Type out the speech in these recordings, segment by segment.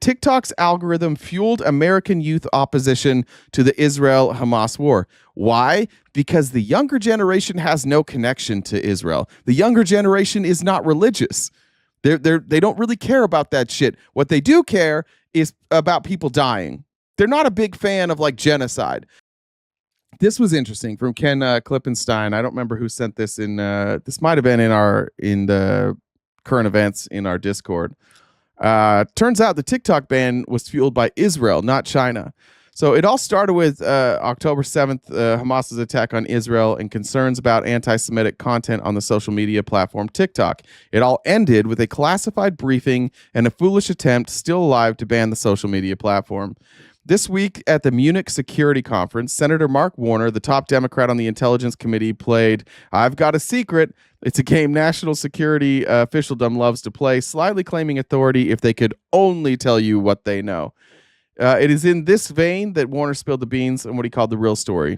TikTok's algorithm fueled American youth opposition to the Israel-Hamas war. Why? Because the younger generation has no connection to Israel. The younger generation is not religious. They don't really care about that shit. What they do care is about people dying. They're not a big fan of like genocide. This was interesting from Ken Klippenstein. I don't remember who sent this in. This might have been in the current events in our Discord. Turns out the TikTok ban was fueled by Israel, not China. So it all started with October 7th, Hamas's attack on Israel and concerns about anti-Semitic content on the social media platform TikTok. It all ended with a classified briefing and a foolish attempt still alive to ban the social media platform. This week at the Munich Security Conference, Senator Mark Warner, the top Democrat on the Intelligence Committee, played "I've Got a Secret." It's a game national security officialdom loves to play, slyly claiming authority if they could only tell you what they know. It is in this vein that Warner spilled the beans on what he called the real story.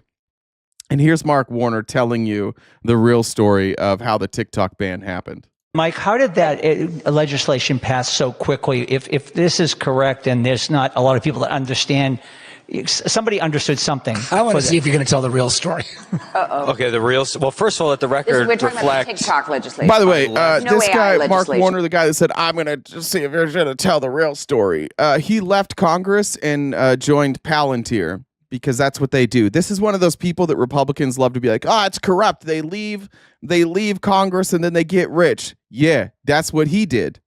And here's Mark Warner telling you the real story of how the TikTok ban happened. Mike, how did that legislation pass so quickly? If this is correct and there's not a lot of people that understand, somebody understood something. I want to see if you're going to tell the real story. Okay, well, first of all, let the record reflect. About the TikTok legislation. By the way, this guy, Mark Warner, the guy that said, I'm going to just see if you're going to tell the real story. He left Congress and joined Palantir because that's what they do. This is one of those people that Republicans love to be like, it's corrupt. They leave Congress and then they get rich. Yeah, that's what he did.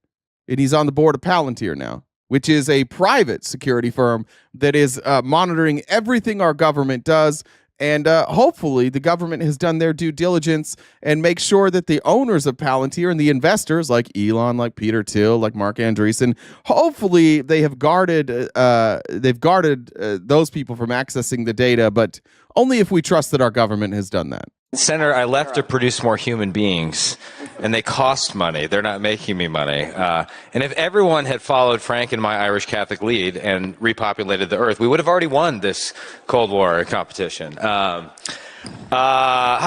And he's on the board of Palantir now, which is a private security firm that is monitoring everything our government does. And hopefully the government has done their due diligence and make sure that the owners of Palantir and the investors like Elon, like Peter Thiel, like Mark Andreessen, hopefully they have guarded those people from accessing the data, but only if we trust that our government has done that. Senator, I left to produce more human beings, and they cost money. They're not making me money. And if everyone had followed Frank and my Irish Catholic lead and repopulated the earth, we would have already won this Cold War competition. How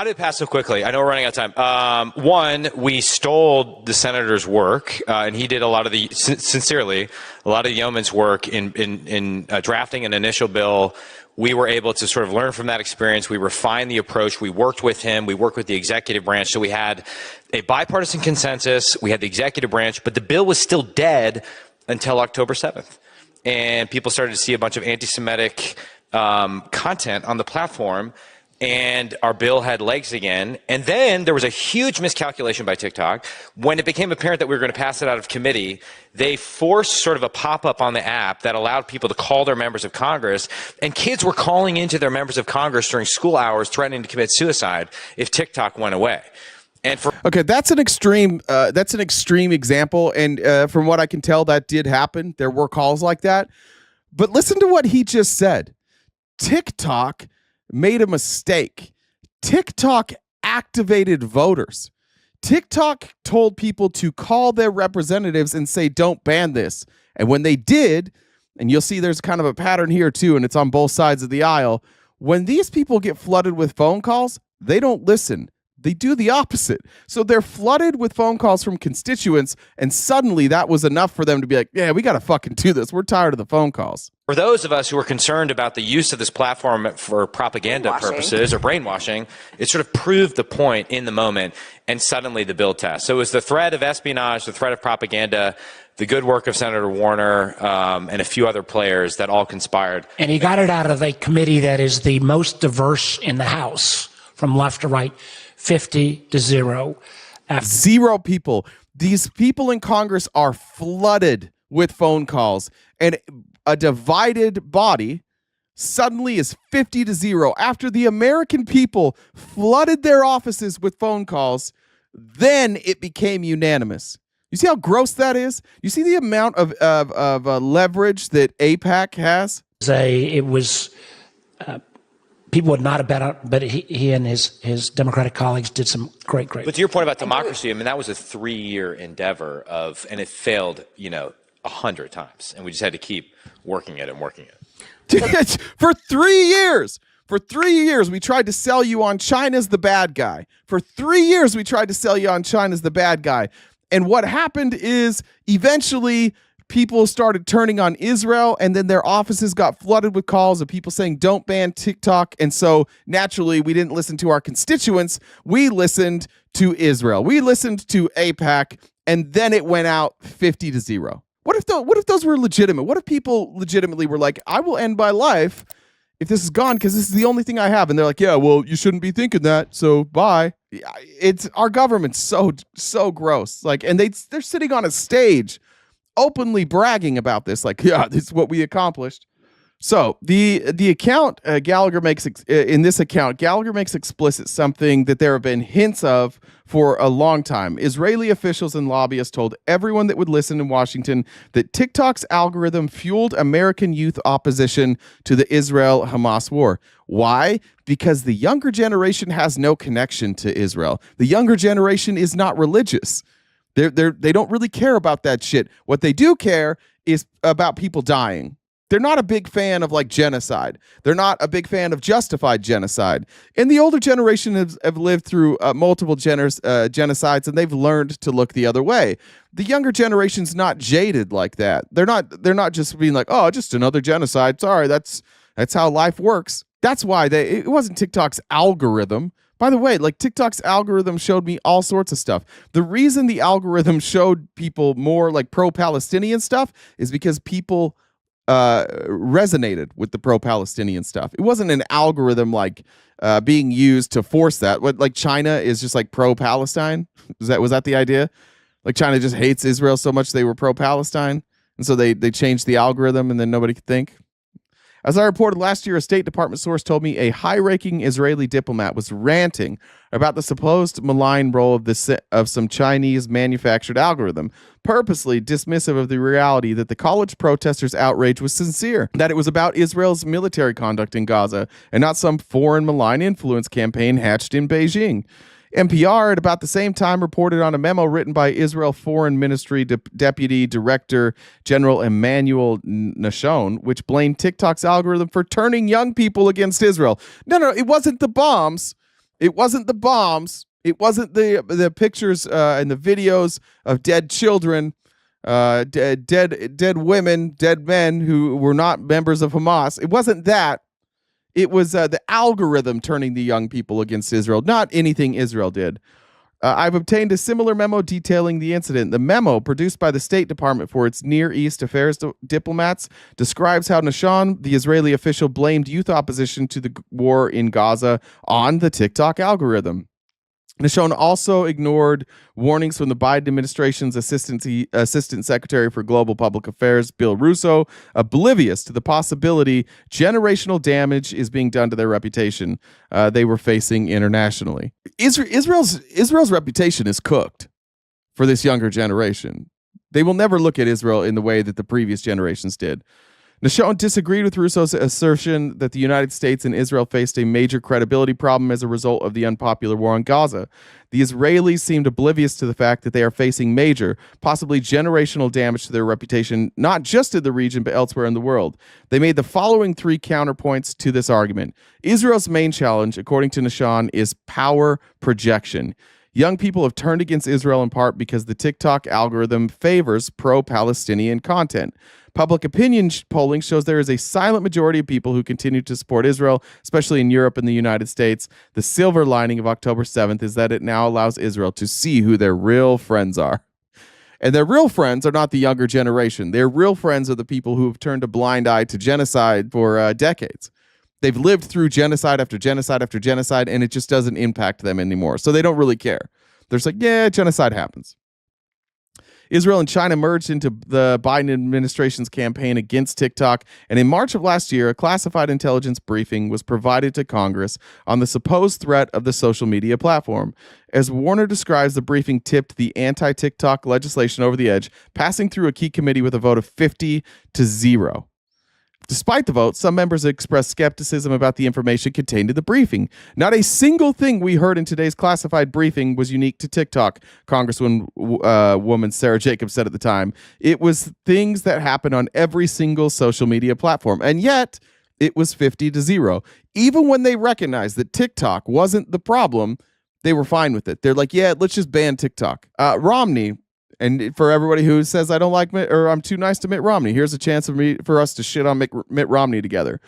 did it pass so quickly? I know we're running out of time. One, we stole the senator's work, and he did a lot of the, sincerely, a lot of the yeoman's work in drafting an initial bill. We were able to sort of learn from that experience. We refined the approach. We worked with him. We worked with the executive branch. So we had a bipartisan consensus. We had the executive branch, but the bill was still dead until October 7th. And people started to see a bunch of anti-Semitic content on the platform. And our bill had legs again. And then there was a huge miscalculation by TikTok. When it became apparent that we were going to pass it out of committee, they forced sort of a pop-up on the app that allowed people to call their members of Congress. And kids were calling into their members of Congress during school hours threatening to commit suicide if TikTok went away. And okay, that's an extreme example. And from what I can tell, that did happen. There were calls like that. But listen to what he just said. TikTok made a mistake. TikTok activated voters. TikTok told people to call their representatives and say, don't ban this. And when they did, and you'll see there's kind of a pattern here too, and it's on both sides of the aisle, when these people get flooded with phone calls, they don't listen. They do the opposite. So they're flooded with phone calls from constituents, and suddenly that was enough for them to be like, yeah, we got to fucking do this. We're tired of the phone calls. For those of us who are concerned about the use of this platform for propaganda purposes or brainwashing, it sort of proved the point in the moment, and suddenly the bill passed. So it was the threat of espionage, the threat of propaganda, the good work of Senator Warner, and a few other players that all conspired. And he got it out of a committee that is the most diverse in the House, from left to right, 50-0. Zero people. These people in Congress are flooded with phone calls, and a divided body suddenly is 50-0 after the American people flooded their offices with phone calls. Then it became unanimous. You see how gross that is? You see the amount of leverage that AIPAC has? It was people would not have bet on, but he and his Democratic colleagues did some great. But to your point about democracy, I mean, that was a 3-year endeavor and it failed, 100 times, and we just had to keep working it. For 3 years. For 3 years, we tried to sell you on China's the bad guy. For 3 years, we tried to sell you on China's the bad guy. And what happened is eventually people started turning on Israel, and then their offices got flooded with calls of people saying, don't ban TikTok. And so naturally, we didn't listen to our constituents. We listened to Israel. We listened to AIPAC, and then it went out 50-0. What if those were legitimate? What if people legitimately were like, I will end my life if this is gone because this is the only thing I have? And they're like, yeah, well, you shouldn't be thinking that, so bye. It's our government's so gross. Like, and they're sitting on a stage openly bragging about this, like, yeah, this is what we accomplished. So the account Gallagher makes in this account, Gallagher makes explicit something that there have been hints of for a long time. Israeli officials and lobbyists told everyone that would listen in Washington that TikTok's algorithm fueled American youth opposition to the Israel-Hamas war. Why? Because the younger generation has no connection to Israel. The younger generation is not religious. They don't really care about that shit. What they do care is about people dying. They're not a big fan of like genocide. They're not a big fan of justified genocide. And the older generation have lived through multiple genocides, and they've learned to look the other way. The younger generation's not jaded like that. They're not just being like, oh, just another genocide. Sorry, that's how life works. That's why it wasn't TikTok's algorithm. By the way, like TikTok's algorithm showed me all sorts of stuff. The reason the algorithm showed people more like pro-Palestinian stuff is because people resonated with the pro-Palestinian stuff. It wasn't an algorithm like being used to force that. What, like China is just like pro-Palestine? Was that the idea? Like China just hates Israel so much they were pro-Palestine, and so they changed the algorithm, and then nobody could think. As I reported last year, a State Department source told me a high-ranking Israeli diplomat was ranting about the supposed malign role of some Chinese-manufactured algorithm, purposely dismissive of the reality that the college protesters' outrage was sincere, that it was about Israel's military conduct in Gaza and not some foreign malign influence campaign hatched in Beijing. NPR at about the same time reported on a memo written by Israel Foreign Ministry Deputy Director General Emmanuel Nashon, which blamed TikTok's algorithm for turning young people against Israel. No, it wasn't the bombs. It wasn't the bombs. It wasn't the pictures and the videos of dead children, dead women, dead men who were not members of Hamas. It wasn't that. It was the algorithm turning the young people against Israel, not anything Israel did. I've obtained a similar memo detailing the incident. The memo, produced by the State Department for its Near East affairs diplomats, describes how Nashon, the Israeli official, blamed youth opposition to the war in Gaza on the TikTok algorithm. Nashon also ignored warnings from the Biden administration's Assistant Secretary for Global Public Affairs, Bill Russo, oblivious to the possibility generational damage is being done to their reputation they were facing internationally. Israel's reputation is cooked for this younger generation. They will never look at Israel in the way that the previous generations did. Nashon disagreed with Russo's assertion that the United States and Israel faced a major credibility problem as a result of the unpopular war on Gaza. The Israelis seemed oblivious to the fact that they are facing major, possibly generational damage to their reputation, not just in the region, but elsewhere in the world. They made the following three counterpoints to this argument. Israel's main challenge, according to Nashon, is power projection. Young people have turned against Israel in part because the TikTok algorithm favors pro-Palestinian content. Public opinion polling shows there is a silent majority of people who continue to support Israel, especially in Europe and the United States. The silver lining of October 7th is that it now allows Israel to see who their real friends are. And their real friends are not the younger generation. Their real friends are the people who have turned a blind eye to genocide for decades. They've lived through genocide after genocide after genocide, and it just doesn't impact them anymore. So they don't really care. They're just like, yeah, genocide happens. Israel and China merged into the Biden administration's campaign against TikTok, and in March of last year, a classified intelligence briefing was provided to Congress on the supposed threat of the social media platform. As Warner describes, the briefing tipped the anti-TikTok legislation over the edge, passing through a key committee with a vote of 50-0. Despite the vote, some members expressed skepticism about the information contained in the briefing. Not a single thing we heard in today's classified briefing was unique to TikTok, Congresswoman Sarah Jacobs said at the time. It was things that happened on every single social media platform, and yet it was 50-0. Even when they recognized that TikTok wasn't the problem, they were fine with it. They're like, yeah, let's just ban TikTok. Romney And for everybody who says I don't like Mitt, or I'm too nice to Mitt Romney, here's a chance for us to shit on Mitt Romney together.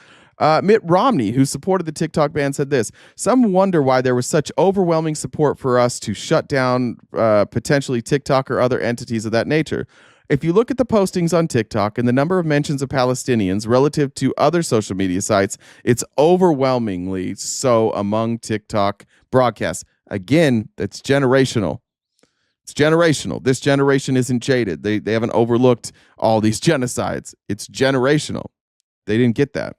Mitt Romney, who supported the TikTok ban, said this: "Some wonder why there was such overwhelming support for us to shut down potentially TikTok or other entities of that nature. If you look at the postings on TikTok and the number of mentions of Palestinians relative to other social media sites, it's overwhelmingly so among TikTok broadcasts." Again, that's generational. It's generational. This generation isn't jaded. They haven't overlooked all these genocides. It's generational. They didn't get that.